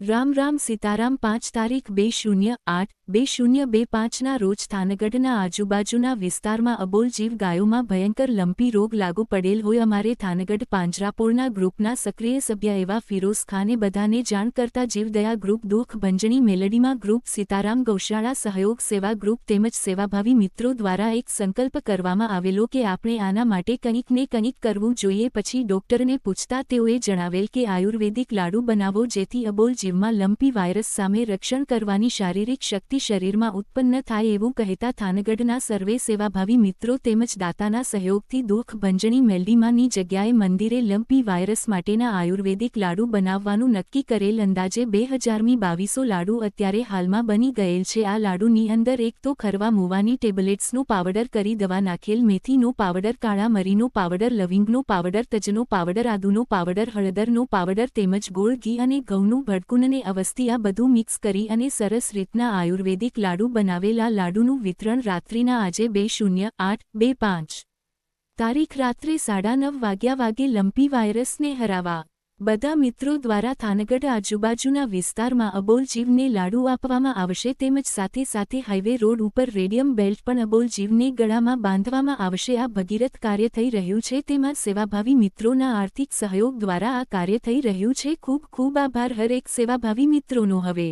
રામ રામ સીતારામ 5 તારીખ 2/08/2025ના રોજ થાનગઢના આજુબાજુના વિસ્તારમાં અબોલ જીવ ગાયોમાં ભયંકર લંપી રોગ લાગુ પડેલ હોય અમારે થાનગઢ પાંજરાપોળના ગ્રુપના સક્રિય સભ્ય એવા ફિરોઝ ખાને બધાને જાણ કરતા જીવદયા ગ્રુપ દુઃખ ભંજણી મેલડીમાં ગ્રુપ સીતારામ ગૌશાળા સહયોગ સેવા ગ્રુપ તેમજ સેવાભાવી મિત્રો દ્વારા એક સંકલ્પ કરવામાં આવેલો કે આપણે આના માટે કંઈક ને કંઈક કરવું જોઈએ। પછી ડોક્ટરને પૂછતા તેઓએ જણાવેલ કે આયુર્વેદિક લાડુ બનાવો જેથી અબોલ જીવમાં લંપી વાયરસ સામે રક્ષણ કરવાની શારીરિક શક્તિ શરીરમાં ઉત્પન્ન થાય એવું કહેતા થાનગઢના સર્વે સેવાભાવી મિત્રો તેમજ દાતાના સહયોગથી દુઃખ ભંજણી મેલડીમાંની જગ્યાએ મંદિરે લંપી વાયરસ માટેના આયુર્વેદિક લાડુ બનાવવાનું નક્કી કરેલ। અંદાજે 2022 લાડુ અત્યારે હાલમાં બની ગયેલ છે। આ લાડુની અંદર એક તો ખરવા મુવાની ટેબ્લેટ્સનો પાવડર કરી દવા નાખેલ, મેથીનો પાવડર, કાળા મરીનો પાવડર, લવિંગનો પાવડર, તજનો પાવડર, આદુનો પાવડર, હળદરનો પાવડર તેમજ ગોળ, ઘી અને ઘઉંનું ભડકું અને અવસ્થી આ બધું મિક્સ કરી અને સરસ રીતના આયુર્વેદિક લાડુ બનાવેલ। આ લાડુનું વિતરણ રાત્રિના આજે 2/08/25 તારીખ રાત્રે 9:30 વાગે લંપી વાયરસને હરાવવા બધા મિત્રો દ્વારા થાનગઢ આજુબાજુના વિસ્તારમાં અબોલ જીવને લાડુ આપવામાં આવશે તેમજ સાથે સાથે હાઈવે રોડ ઉપર રેડિયમ બેલ્ટ પણ અબોલ જીવને ગળામાં બાંધવામાં આવશે। આ ભગીરથ કાર્ય થઈ રહ્યું છે તેમાં સેવાભાવી મિત્રોના આર્થિક સહયોગ દ્વારા આ કાર્ય થઈ રહ્યું છે। ખૂબ ખૂબ આભાર હર એક સેવાભાવી મિત્રોનો। હવે